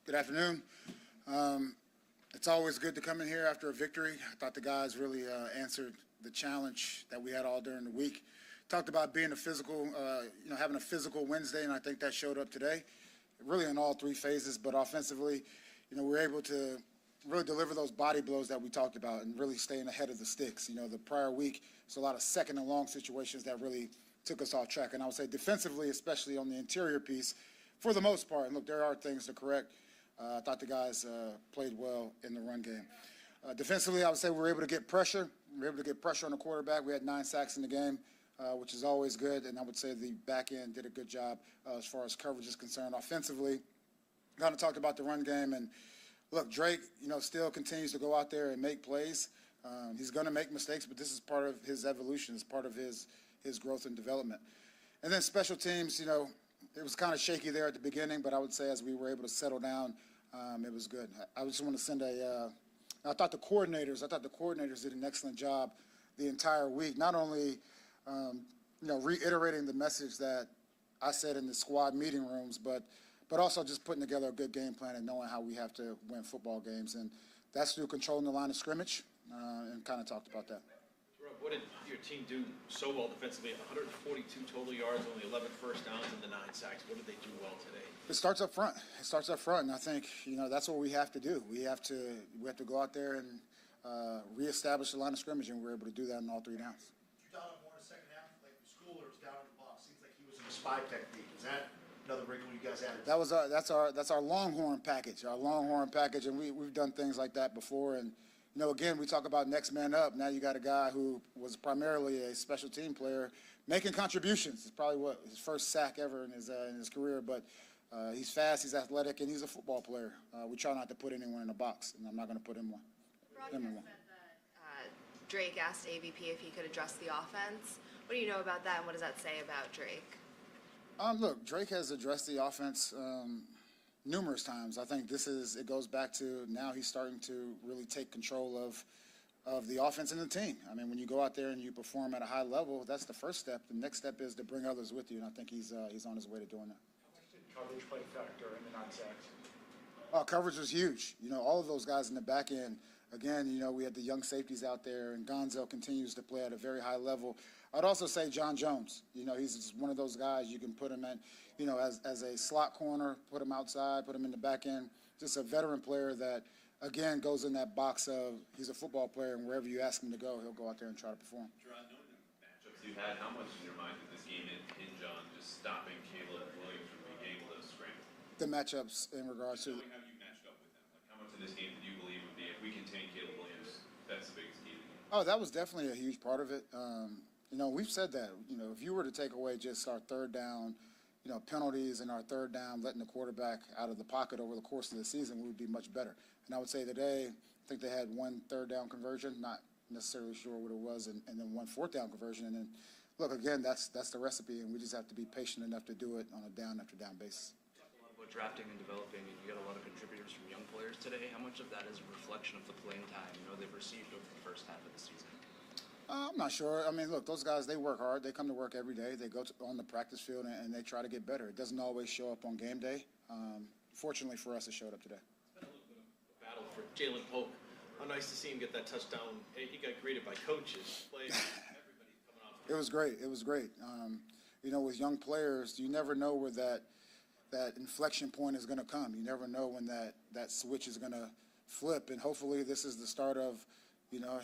Good afternoon. It's always good to come in here after a victory. I thought the guys really answered the challenge that we had all during the week. Talked about being a physical, having a physical Wednesday, and I think that showed up today, really in all three phases. But offensively, we're able to really deliver those body blows that we talked about and really staying ahead of the sticks. The prior week, it's a lot of second and long situations that really took us off track. And I would say defensively, especially on the interior piece, for the most part, and look, there are things to correct. I thought the guys played well in the run game. Defensively, I would say we were able to get pressure. We were able to get pressure on the quarterback. We had 9 sacks in the game, which is always good. And I would say the back end did a good job as far as coverage is concerned. Offensively, kind of talked about the run game. And look, Drake, still continues to go out there and make plays. He's going to make mistakes, but this is part of his evolution. It's part of his growth and development. And then special teams, it was kind of shaky there at the beginning, but I would say as we were able to settle down, it was good. I just want to send I thought the coordinators did an excellent job the entire week, not only, reiterating the message that I said in the squad meeting rooms, but also just putting together a good game plan and knowing how we have to win football games. And that's through controlling the line of scrimmage, and kind of talked about that. What did your team do so well defensively? 142 total yards, only 11 first downs, and the 9 sacks. What did they do well today? It starts up front. And I think that's what we have to do. We have to go out there and reestablish the line of scrimmage, and we were able to do that in all 3 downs. Did you dial up more in the second half, like Schooler was down in the box? Seems like he was in a spy technique. Is that another wrinkle you guys added? That's our Longhorn package. And we've done things like that before. And again, we talk about next man up. Now you got a guy who was primarily a special team player making contributions. It's probably his first sack ever in his career, but he's fast, he's athletic, and he's a football player. We try not to put anyone in a box, and I'm not going to put him one. Broadcast said that Drake asked AVP if he could address the offense. What do you know about that, and what does that say about Drake? Look, Drake has addressed the offense numerous times. I think it goes back to now he's starting to really take control of the offense and the team. I mean, when you go out there and you perform at a high level, that's the first step. The next step is to bring others with you, and I think he's on his way to doing that. How much did coverage play a factor in the 9 sacks? Coverage was huge. All of those guys in the back end. Again, we had the young safeties out there, and Gonzel continues to play at a very high level. I'd also say John Jones. He's just one of those guys you can put him at, as a slot corner, put him outside, put him in the back end. Just a veteran player that, again, goes in that box of he's a football player, and wherever you ask him to go, he'll go out there and try to perform. Jerod, knowing the matchups you had, how much in your mind did this game hinge on just stopping Caleb Williams from being able to scramble? The matchups in regards to. Knowing how you matched up with them, how much of this game did you believe would be if we contain Caleb Williams, that's the biggest key to the game? Oh, that was definitely a huge part of it. We've said that, if you were to take away just our third down, penalties and our third down, letting the quarterback out of the pocket over the course of the season, we would be much better. And I would say today, I think they had 1 third down conversion, not necessarily sure what it was, and then 1 fourth down conversion. And then, look, again, that's the recipe, and we just have to be patient enough to do it on a down after down basis. A lot about drafting and developing, and you got a lot of contributors from young players today. How much of that is a reflection of the playing time they've received over the first half of the season? I'm not sure. I mean, look, those guys, they work hard. They come to work every day. They go on the practice field, and they try to get better. It doesn't always show up on game day. Fortunately for us, it showed up today. It's been a little bit of a battle for Jalen Polk. How nice to see him get that touchdown. He got greeted by coaches, players, everybody coming off. It was great. With young players, you never know where that inflection point is going to come. You never know when that switch is going to flip, and hopefully this is the start of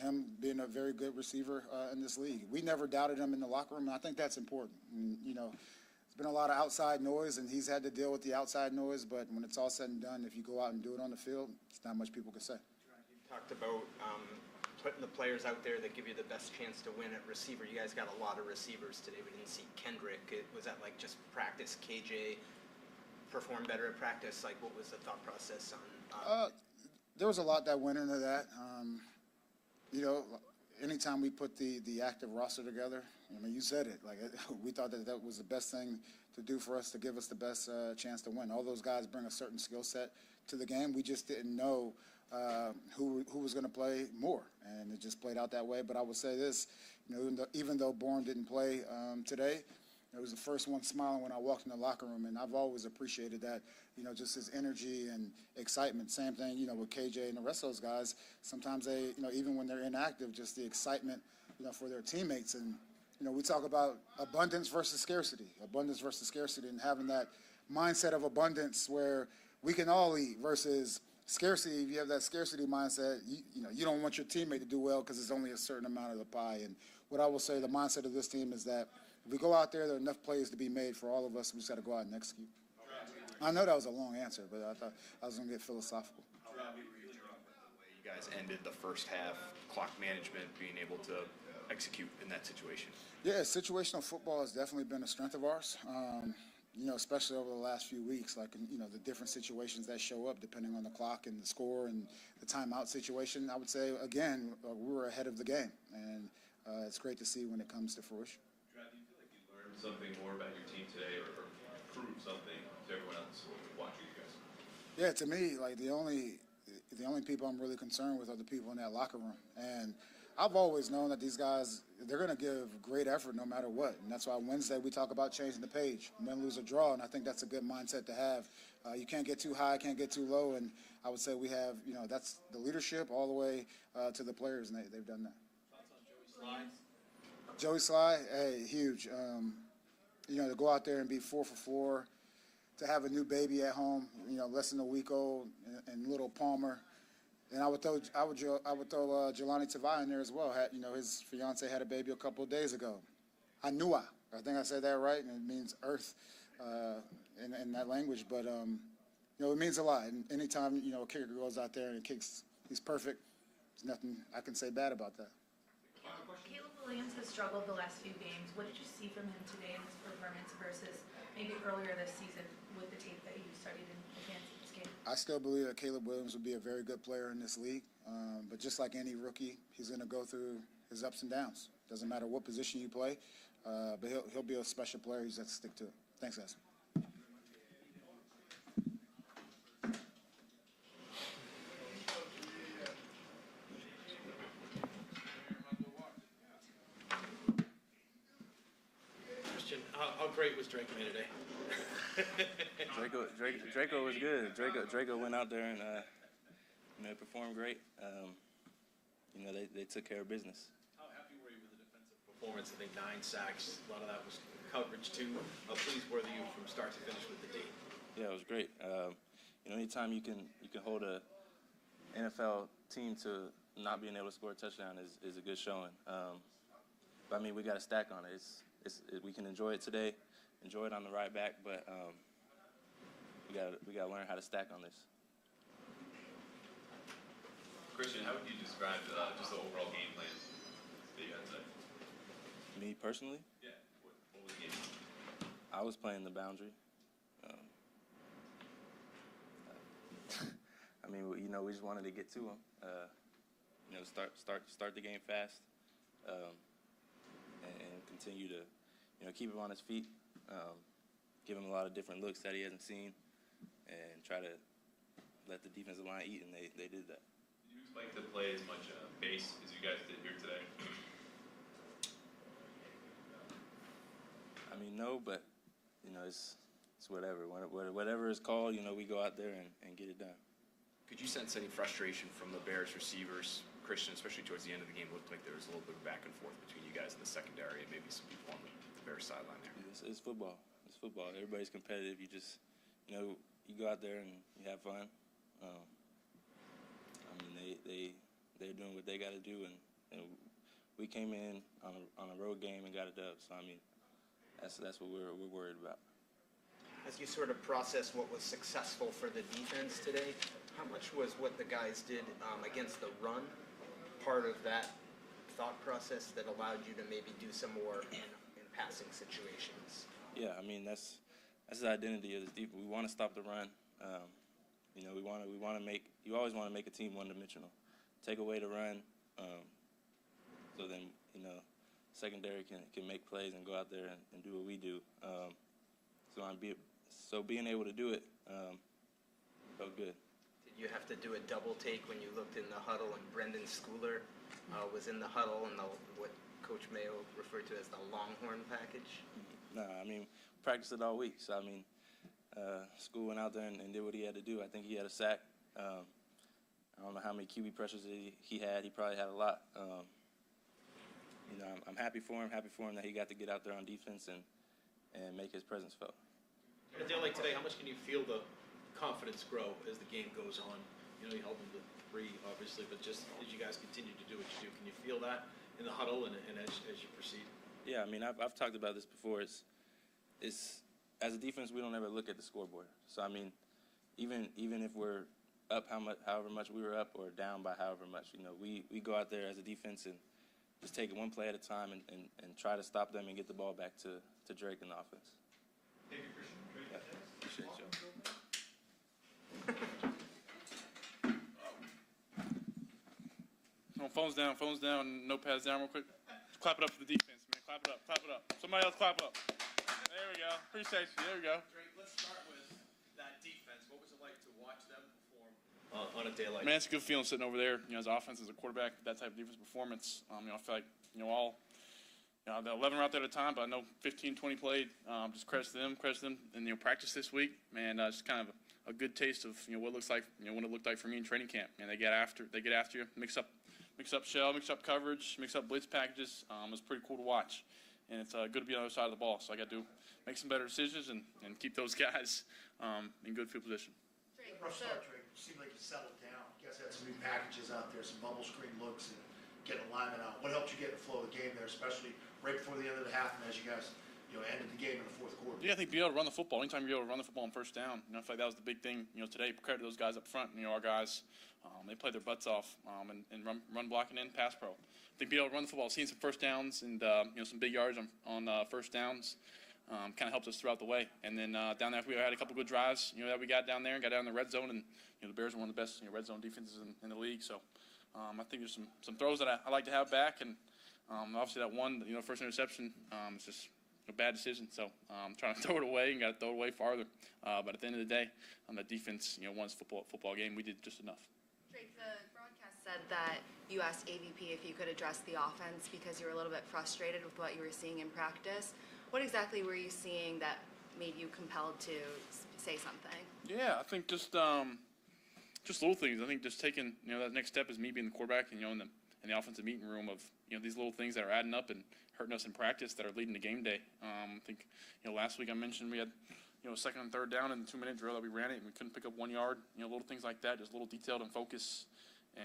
him being a very good receiver in this league. We never doubted him in the locker room, and I think that's important. And, there's been a lot of outside noise, and he's had to deal with the outside noise, but when it's all said and done, if you go out and do it on the field, it's not much people can say. You talked about putting the players out there that give you the best chance to win at receiver. You guys got a lot of receivers today. We didn't see Kendrick. Was that like just practice? KJ perform better at practice? Like, what was the thought process on? There was a lot that went into that. Anytime we put the active roster together, you said it. We thought that was the best thing to do for us to give us the best chance to win. All those guys bring a certain skill set to the game. We just didn't know who was going to play more, and it just played out that way. But I would say this, even though Bourne didn't play today, He was the first one smiling when I walked in the locker room, and I've always appreciated that, just his energy and excitement. Same thing, with KJ and the rest of those guys. Sometimes they, even when they're inactive, just the excitement, for their teammates. And, we talk about abundance versus scarcity, and having that mindset of abundance where we can all eat versus scarcity. If you have that scarcity mindset, you don't want your teammate to do well because it's only a certain amount of the pie. And what I will say, the mindset of this team is that if we go out there are enough plays to be made for all of us. We just got to go out and execute. I know that was a long answer, but I thought I was going to get philosophical. The way you guys ended the first half, clock management, being able to execute in that situation. Yeah, situational football has definitely been a strength of ours. Especially over the last few weeks, like, the different situations that show up depending on the clock and the score and the timeout situation. I would say, again, we were ahead of the game, and it's great to see when it comes to fruition. Jerod, do you feel like you learned something more about your team today or proved something to everyone else watching you guys? Yeah, to me, like, the only people I'm really concerned with are the people in that locker room. And I've always known that these guys, they're going to give great effort no matter what. And that's why Wednesday we talk about changing the page, win, lose, or draw. And I think that's a good mindset to have. You can't get too high, can't get too low. And I would say we have, that's the leadership all the way to the players, and they've done that. Joey Sly, hey, huge. To go out there and be 4 for 4, to have a new baby at home, less than a week old, and little Palmer. And I would throw Jelani Tavai in there as well. His fiance had a baby a couple of days ago. I think I said that right, and it means earth in that language. But it means a lot. And anytime a kicker goes out there and kicks, he's perfect. There's nothing I can say bad about that. Caleb Williams has struggled the last few games. What did you see from him today in his performance versus maybe earlier this season with the tape that you studied in advance of this game? I still believe that Caleb Williams would be a very good player in this league. But just like any rookie, he's going to go through his ups and downs. Doesn't matter what position you play, but he'll be a special player. He's got to stick to it. Thanks, guys. How great was Drake Maye today? Draco was good. Draco went out there and performed great. They took care of business. How happy were you with the defensive performance? I think 9 sacks. A lot of that was coverage too. How pleased were you from start to finish with the D? Yeah, it was great. Anytime you can hold a NFL team to not being able to score a touchdown is a good showing. But we got to stack on it. We can enjoy it today, enjoy it on the ride back, but we got to learn how to stack on this. Christian, how would you describe just the overall game plan that you had today? Me personally? Yeah. What was the game? I was playing the boundary. We just wanted to get to him. Start the game fast, and continue to, keep him on his feet, give him a lot of different looks that he hasn't seen, and try to let the defensive line eat, and they did that. Did you expect to play as much base as you guys did here today? No, but it's whatever. Whatever is called, we go out there and get it done. Could you sense any frustration from the Bears receivers? Christian, especially towards the end of the game, looked like there was a little bit of back and forth between you guys in the secondary and maybe some people on the Bears sideline there. It's football. It's football. Everybody's competitive. You just, you go out there and you have fun. They're doing what they got to do, and we came in on a road game and got a dub. So that's what we're worried about. As you sort of process what was successful for the defense today, how much was what the guys did against the run part of that thought process that allowed you to maybe do some more in passing situations? Yeah, that's the identity of this defense. We want to stop the run. We want to make. You always want to make a team one-dimensional. Take away the run, so then secondary can make plays and go out there and do what we do. So being able to do it felt good. Did you have to do a double take when you looked in the huddle and Brendan Schooler was in the huddle and what Coach Mayo referred to as the Longhorn package? No, I mean, practiced it all week. So, I mean, School went out there and did what he had to do. I think he had a sack. I don't know how many QB pressures he had. He probably had a lot. I'm happy for him that he got to get out there on defense and make his presence felt. In a day like today, how much can you feel the confidence grow as the game goes on? You held them to 3, obviously, but just as you guys continue to do what you do, can you feel that in the huddle and as you proceed? Yeah, I mean, I've talked about this before. It's as a defense, we don't ever look at the scoreboard. So, I mean, even if we're up however much we were up or down by however much, we go out there as a defense and just take it one play at a time and try to stop them and get the ball back to Drake in the offense. Thank you, Christian. Drake, Yeah, appreciate you. Phones down, notepads down real quick. Clap it up for the defense, man. Clap it up. Somebody else clap up. There we go. Appreciate you. There we go. Drake, let's start with that defense. What was it like to watch them perform on a day like Man, it's a good feeling sitting over there, as offense, as a quarterback, that type of defense performance. I feel like, the 11 were out there at a time, but I know 15, 20 played. Just credit to them, and practice this week. Man, it's kind of a good taste of what it looks like, what it looked like for me in training camp. And they get after you, mix up shell, mix up coverage, mix up blitz packages. It's pretty cool to watch, and it's good to be on the other side of the ball. So I got to make some better decisions and keep those guys in good field position. Rough start, Drake. It seemed like you settled down. You guys had some new packages out there, some bubble screen looks, and getting alignment out. What helped you get in the flow of the game there, especially right before the end of the half and as you guys ended the game in the fourth quarter? Yeah, I think being able to run the football. Anytime you're able to run the football on first down, I feel like that was the big thing. Today, credit to those guys up front. Our guys, they played their butts off and run blocking and pass pro. I think being able to run the football, seeing some first downs and some big yards on first downs, kind of helped us throughout the way. And then down there, we had a couple good drives, that we got down there and got down in the red zone. And the Bears are one of the best red zone defenses in the league. So I think there's some throws that I like to have back. And obviously that one, first interception, it's just a bad decision. So I'm trying to throw it away and got to throw it away farther. But at the end of the day, the defense, won this football game. We did just enough. Drake, the broadcast said that you asked AVP if you could address the offense because you were a little bit frustrated with what you were seeing in practice. What exactly were you seeing that made you compelled to say something? Yeah, I think just little things. I think just taking, that next step is me being the quarterback and, in the offensive meeting room of, these little things that are adding up and hurting us in practice that are leading to game day. I think, last week I mentioned we had, a second and third down in the 2-minute drill that we ran it and we couldn't pick up 1 yard. Little things like that, just a little detailed and focus.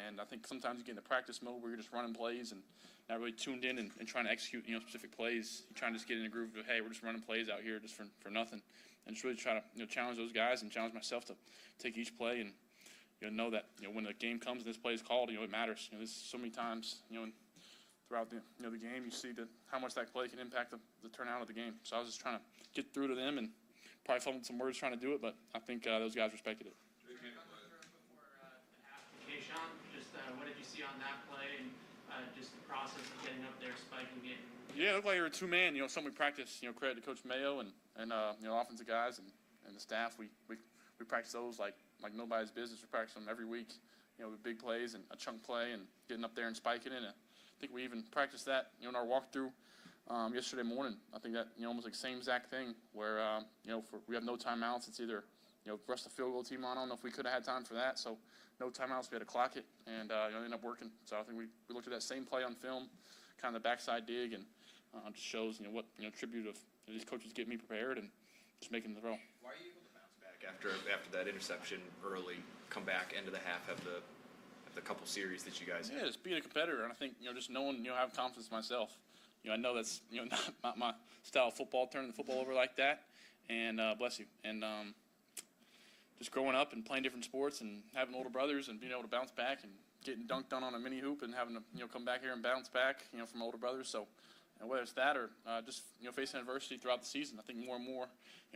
And I think sometimes you get into practice mode where you're just running plays and not really tuned in and trying to execute, specific plays. You're trying to just get in a groove of, hey, we're just running plays out here just for nothing. And just really try to, challenge those guys and challenge myself to take each play and, know that, when the game comes and this play is called, it matters. There's so many times, throughout the, the game, you see that how much that play can impact the turnout of the game. So I was just trying to get through to them and probably fumbled some words trying to do it, but I think those guys respected it. Keyshawn, just what did you see on that play and just the process of getting up there, spiking, getting? Yeah, it looked like you were a two-man. Something we practiced. Credit to Coach Mayo and offensive guys and the staff. We practice those like nobody's business. We practice them every week. With big plays and a chunk play and getting up there and spiking it. And I think we even practiced that in our walkthrough yesterday morning. I think that almost like same exact thing where we have no timeouts. It's either rush the field goal team on. I don't know if we could have had time for that. So no timeouts. We had to clock it and it ended up working. So I think we looked at that same play on film, kind of the backside dig, and just shows what tribute of these coaches get me prepared and just making the throw. Why are you able to bounce back after that interception early, come back end of the half, have the couple series that you guys had? Yeah, just being a competitor, and I think just knowing having confidence in myself. I know that's not my style of football, turning the football over like that, and bless you, and just growing up and playing different sports and having older brothers and being able to bounce back and getting dunked on a mini hoop and having to come back here and bounce back from older brothers. So whether it's that or just facing adversity throughout the season, I think more and more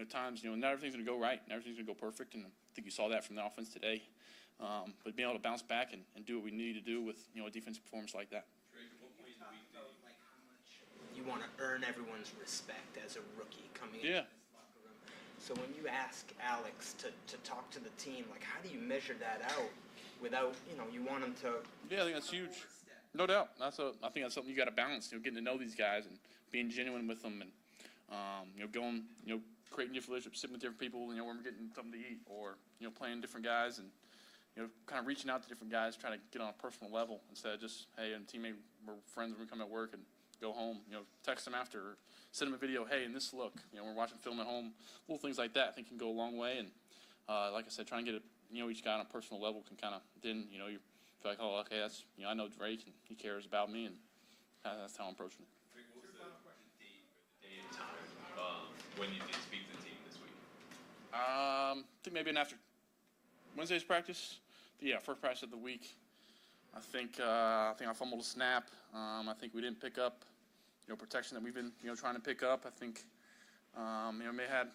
times not everything's going to go right, not everything's going to go perfect, and I think you saw that from the offense today. But being able to bounce back and do what we need to do with a defensive performance like that. You want to earn everyone's respect as a rookie coming in this locker room. So when you ask Alex to talk to the team, how do you measure that out without, you want them to... Yeah, I think that's huge. No doubt. I think that's something you got to balance, getting to know these guys and being genuine with them and Going, creating different relationships, sitting with different people, when we're getting something to eat, or, playing different guys and, kind of reaching out to different guys, trying to get on a personal level instead of just, hey, I'm a teammate, we're friends when we come at work and go home, text them after, or send them a video, hey, in this look, we're watching film at home, little things like that I think can go a long way. And like I said, trying to get each guy on a personal level can kind of, then, you feel like, oh, okay, that's, I know Drake and he cares about me, and that's how I'm approaching it. What was the day and time when you did speak to the team this week? I think maybe after Wednesday's practice. Yeah, first practice of the week. I think I fumbled a snap. I think we didn't pick up, protection that we've been, trying to pick up. I think, may have had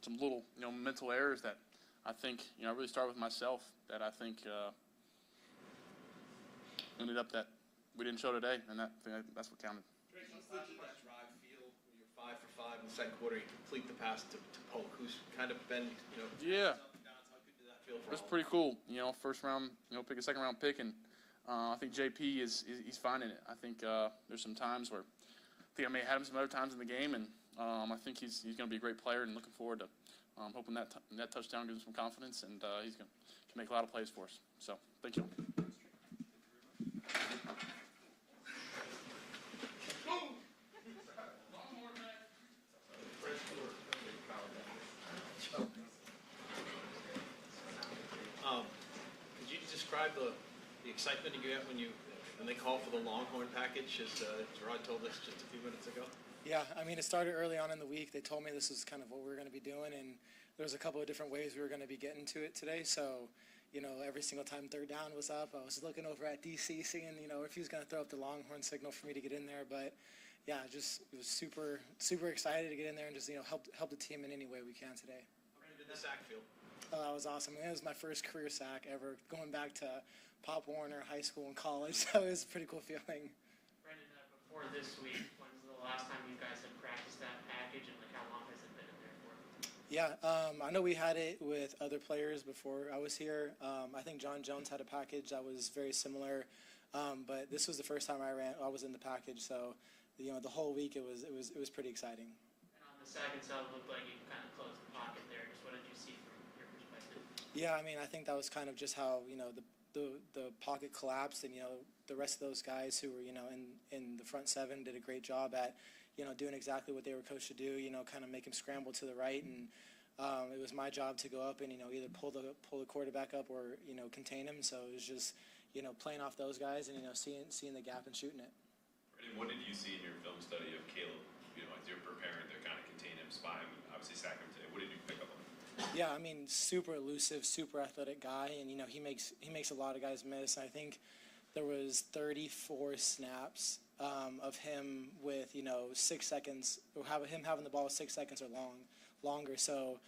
some little, mental errors that I think, I really started with myself that I think ended up that we didn't show today, and that's what counted. Drake, how good did that drive feel when you're 5 for 5 in the second quarter? You complete the pass to Polk, who's kind of been, Yeah. ups and downs. How good did that feel for That's all? pretty cool. First round, pick a second round pick, and I think JP he's finding it. I think there's some times where I think I may have had him some other times in the game, and I think he's going to be a great player, and looking forward to hoping that touchdown gives him some confidence, and he's can make a lot of plays for us. So thank you. Could you describe the excitement you get when they call for the Longhorn package, as Jerod told us just a few minutes ago? Yeah, I mean, it started early on in the week. They told me this was kind of what we were going to be doing, and there was a couple of different ways we were going to be getting to it today. So, every single time third down was up, I was looking over at DC, seeing, if he was going to throw up the Longhorn signal for me to get in there. But, yeah, it was super, super excited to get in there and just, help the team in any way we can today. How did the sack feel? Oh, that was awesome. It was my first career sack ever, going back to Pop Warner, high school, and college. So it was a pretty cool feeling. Brendan, before this week, when's the last time you guys have practiced that package, and how long has it been in there for? Yeah, I know we had it with other players before I was here. I think John Jones had a package that was very similar, but this was the first time I was in the package. So, the whole week it was pretty exciting. And on the sack itself, it looked like you kind of closed the pocket there. Just what did you see from your perspective? Yeah, I mean, I think that was kind of just how the pocket collapsed, and the rest of those guys who were in the front seven did a great job at doing exactly what they were coached to do, kind of make him scramble to the right, and it was my job to go up and either pull the quarterback up or contain him. So it was just playing off those guys and seeing the gap and shooting it. Brendan, what did you see in your film study of Caleb, as you're preparing to kind of contain him, spy him, obviously sack him today? What did you pick up on? Yeah, I mean, super elusive, super athletic guy, and he makes a lot of guys miss. I think there was 34 snaps of him with 6 seconds, or him having the ball 6 seconds or longer. So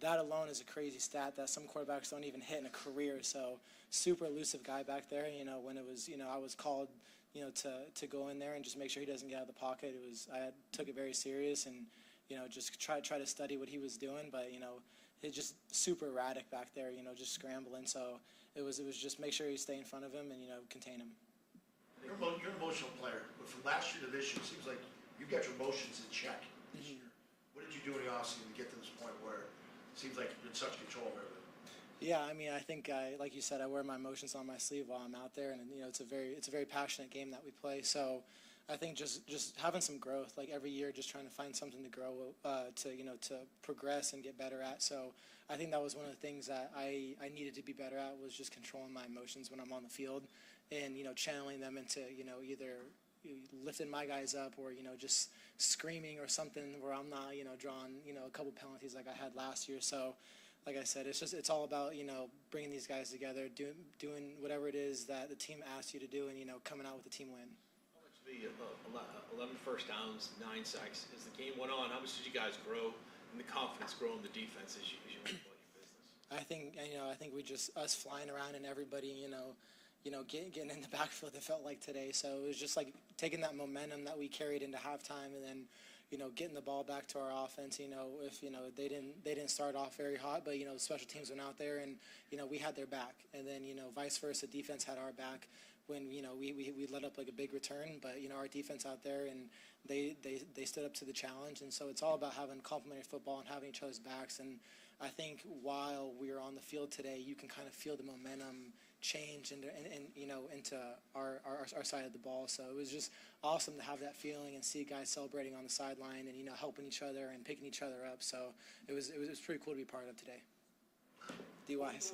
that alone is a crazy stat that some quarterbacks don't even hit in a career. So super elusive guy back there. When it was I was called to go in there and just make sure he doesn't get out of the pocket. I took it very serious and just try to study what he was doing, but it's just super erratic back there, just scrambling. So it was just make sure you stay in front of him and, contain him. You're an emotional player, but from last year to this year, it seems like you've got your emotions in check this year. What did you do in the offseason to get to this point where it seems like you're in such control of everything? Yeah, I mean, I think like you said, I wear my emotions on my sleeve while I'm out there, and it's a very passionate game that we play. So I think just having some growth, like every year, just trying to find something to grow, to progress and get better at. So I think that was one of the things that I needed to be better at, was just controlling my emotions when I'm on the field, and channeling them into either lifting my guys up or just screaming or something where I'm not drawing a couple penalties like I had last year. So like I said, it's all about bringing these guys together, doing whatever it is that the team asks you to do, and coming out with a team win. The 11 first downs, 9 sacks. As the game went on, how much did you guys grow and the confidence grow in the defense as you went about your business? I think we just, us flying around and everybody getting in the backfield, it felt like today. So it was just like taking that momentum that we carried into halftime, and then getting the ball back to our offense. If they didn't start off very hot, but special teams went out there and we had their back, and then vice versa, defense had our back when we let up like a big return, but our defense out there, and they stood up to the challenge. And so it's all about having complementary football and having each other's backs. And I think while we were on the field today, you can kind of feel the momentum change into our side of the ball. So it was just awesome to have that feeling and see guys celebrating on the sideline and helping each other and picking each other up. So it was pretty cool to be part of today. DYs.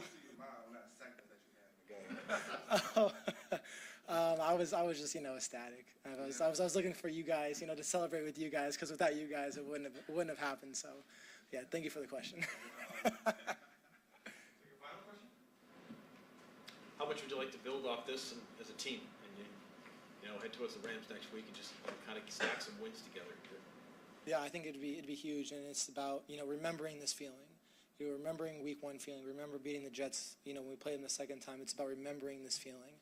I was just ecstatic. I was looking for you guys, to celebrate with you guys, because without you guys it wouldn't have happened. So yeah, thank you for the question. How much would you like to build off this as a team, and head towards the Rams next week and just kind of stack some wins together? Yeah, I think it'd be huge, and it's about remembering this feeling. Remembering week 1 feeling. Remember beating the Jets. When we played them the second time, it's about remembering this feeling,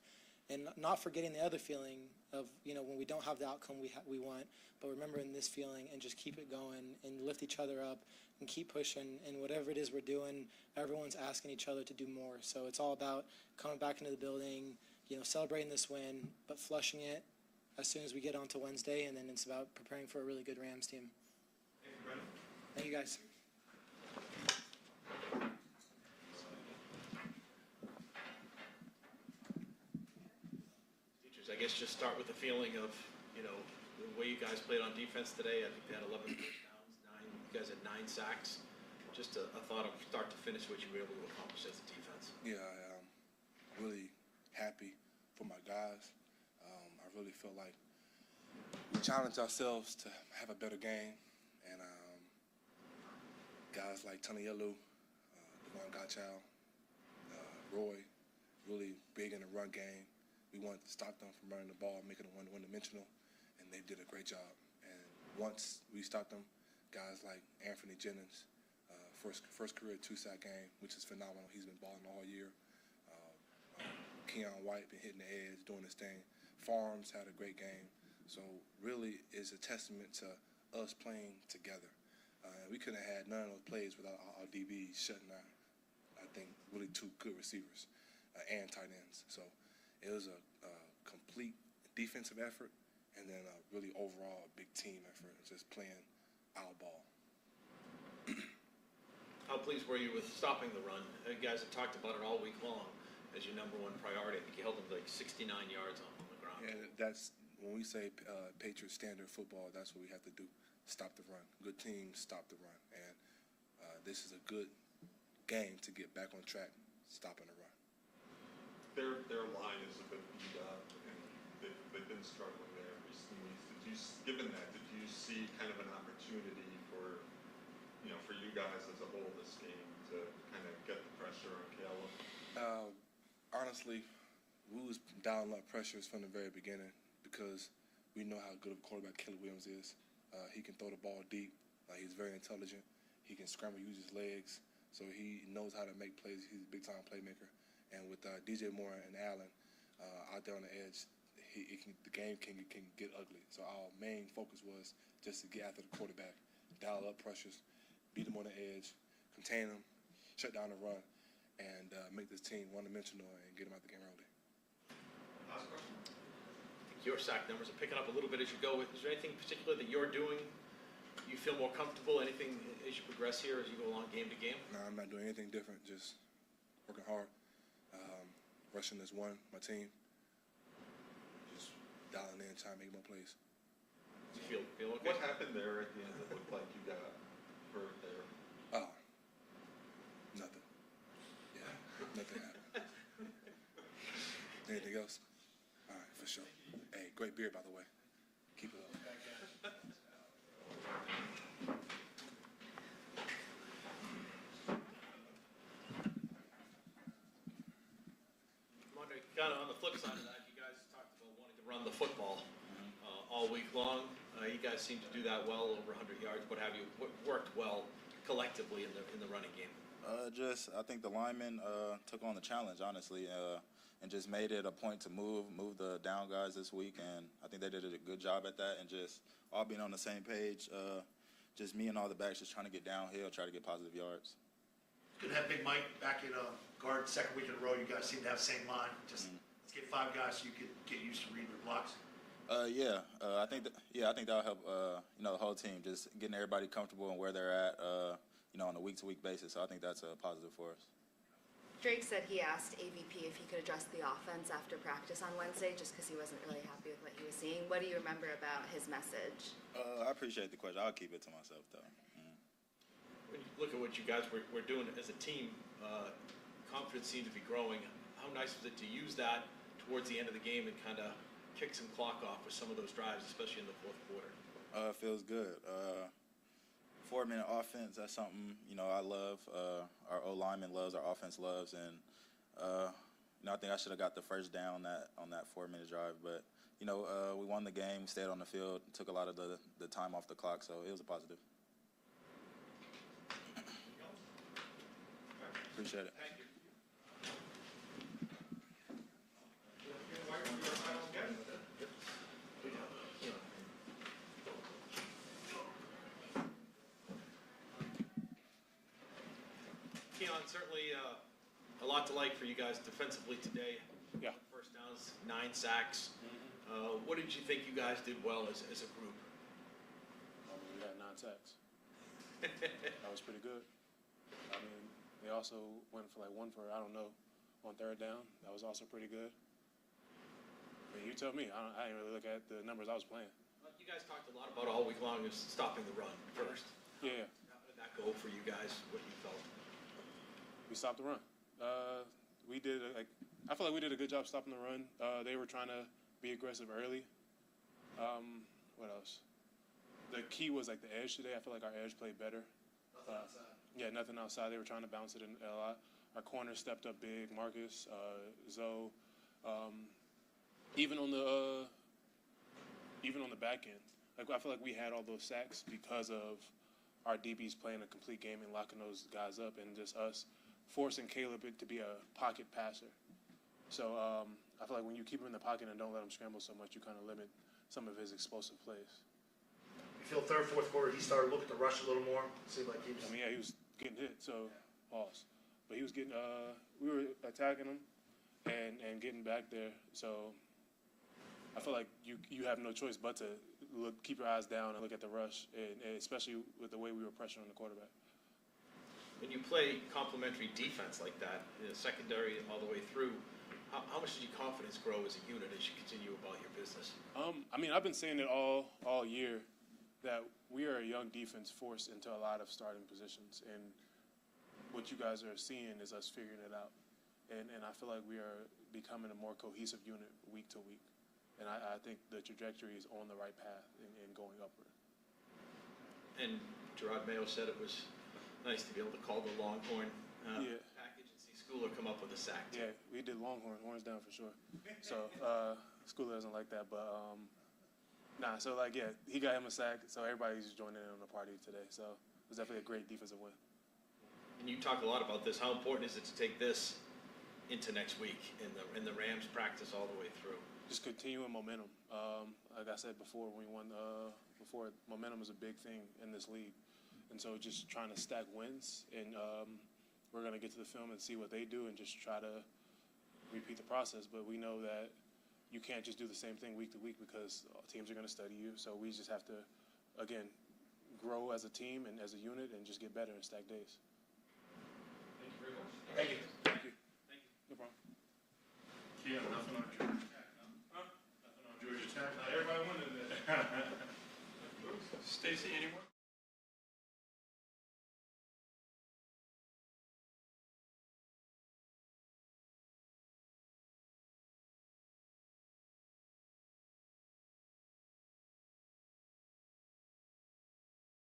and not forgetting the other feeling of when we don't have the outcome we want, but remembering this feeling and just keep it going and lift each other up and keep pushing. And whatever it is we're doing, everyone's asking each other to do more. So it's all about coming back into the building, celebrating this win, but flushing it as soon as we get onto Wednesday, and then it's about preparing for a really good Rams team. Thank you, guys. Teachers, I guess just start with the feeling of, the way you guys played on defense today. I think they had 11 first downs, you guys had 9 sacks. Just a thought of start to finish what you were able to accomplish as a defense. Yeah, I'm really happy for my guys. I really feel like we challenged ourselves to have a better game, and guys like Tanielu, Devon Gottschall, Roy, really big in the run game. We wanted to stop them from running the ball, making it one-dimensional, and they did a great job. And once we stopped them, guys like Anthony Jennings, first career 2-sack game, which is phenomenal. He's been balling all year. Keon White been hitting the edge, doing his thing. Farms had a great game. So really, it's a testament to us playing together. We couldn't have had none of those plays without our DBs shutting out, I think, really 2 good receivers and tight ends. So it was a complete defensive effort, and then a really overall big team effort, just playing our ball. How pleased were you with stopping the run? You guys have talked about it all week long as your number 1 priority. I think you held them to like 69 yards on the ground. Yeah, that's when we say Patriots standard football, that's what we have to do. Stop the run. Good teams stop the run. And this is a good game to get back on track, stopping the run. Their line is a bit beat up, and they've been struggling there in recent weeks. Given that, did you see kind of an opportunity for you guys as a whole this game to kind of get the pressure on Caleb? Honestly, we was dialing up pressures from the very beginning because we know how good of a quarterback Caleb Williams is. He can throw the ball deep. He's very intelligent. He can scramble, use his legs. So he knows how to make plays. He's a big-time playmaker. And with DJ Moore and Allen out there on the edge, the game can get ugly. So our main focus was just to get after the quarterback, dial up pressures, beat him on the edge, contain him, shut down the run, and make this team one-dimensional and get him out the game early. Last question. Your sack numbers are picking up a little bit as you go. Is there anything particular that you're doing you feel more comfortable? Anything as you progress here, as you go along game to game? No, I'm not doing anything different. Just working hard. Rushing is my team. Just dialing in, trying to make more plays. Do you feel okay? What happened there at the end? It looked like you got hurt there. Oh, nothing. Yeah, nothing happened. Anything else? All right, for sure. Hey, great beer, by the way. Keep it up. Kind of on the flip side of that, you guys talked about wanting to run the football all week long. You guys seem to do that well, over 100 yards, what have you. What worked well collectively in the running game? I think the linemen took on the challenge, honestly, and just made it a point to move the down guys this week, and I think they did a good job at that, and just all being on the same page. Just me and all the backs just trying to get downhill, try to get positive yards. Good to have Big Mike back in guard 2nd week in a row. You guys seem to have the same line. Just let's get 5 guys so you can get used to reading your blocks. I think that'll help. The whole team, just getting everybody comfortable and where they're at. On a week-to-week basis. So I think that's a positive for us. Drake said he asked AVP if he could address the offense after practice on Wednesday just because he wasn't really happy with what he was seeing. What do you remember about his message? I appreciate the question. I'll keep it to myself, though. When you look at what you guys were doing as a team, confidence seemed to be growing. How nice was it to use that towards the end of the game and kind of kick some clock off with some of those drives, especially in the fourth quarter? It feels good. 4-minute offense, that's something, I love. Our O-lineman loves, our offense loves, and, I think I should have got the first down on that 4-minute drive. But, we won the game, stayed on the field, took a lot of the time off the clock, so it was a positive. Appreciate it. Thank you. Keon, certainly a lot to like for you guys defensively today. Yeah. First downs, 9 sacks. What did you think you guys did well as a group? We had 9 sacks. That was pretty good. I mean, they also went for on 3rd down. That was also pretty good. I mean, you tell me. I didn't really look at the numbers I was playing. You guys talked a lot about all week long is stopping the run first. Yeah. How did that go for you guys? What you felt? We stopped the run. I feel like we did a good job stopping the run. They were trying to be aggressive early. What else? The key was the edge today. I feel like our edge played better. Nothing outside. Yeah, nothing outside. They were trying to bounce it in a lot. Our corners stepped up big. Marcus, Zoe, even on the back end. I feel like we had all those sacks because of our DBs playing a complete game and locking those guys up, and just us forcing Caleb to be a pocket passer. So I feel like when you keep him in the pocket and don't let him scramble so much, you kind of limit some of his explosive plays. You feel third, fourth quarter, he started looking to rush a little more? Seemed like he was... he was getting hit, so pause. But he was getting, we were attacking him and getting back there. So I feel like you have no choice but to keep your eyes down and look at the rush, and especially with the way we were pressuring the quarterback. When you play complementary defense like that, secondary all the way through, how much did your confidence grow as a unit as you continue about your business? I've been saying it all year that we are a young defense forced into a lot of starting positions, and what you guys are seeing is us figuring it out. And I feel like we are becoming a more cohesive unit week to week. And I think the trajectory is on the right path and going upward. And Jerod Mayo said it was nice to be able to call the Longhorn package and see Schooler come up with a sack. Yeah, we did Longhorn, horns down for sure. So Schooler doesn't like that, but he got him a sack, so everybody's joining in on the party today. So it was definitely a great defensive win. And you talk a lot about this. How important is it to take this into next week in the Rams practice all the way through? Just continuing momentum. Like I said before, when we won before, momentum is a big thing in this league. And so just trying to stack wins, and we're going to get to the film and see what they do and just try to repeat the process. But we know that you can't just do the same thing week to week because teams are going to study you. So we just have to, again, grow as a team and as a unit and just get better and stack days. Thank you very much. Thank you. Thank you. Thank you. No problem. Yeah, nothing on Georgia Tech, no? Huh? Nothing on Georgia Tech? Not everybody wanted that. Stacy, anyone?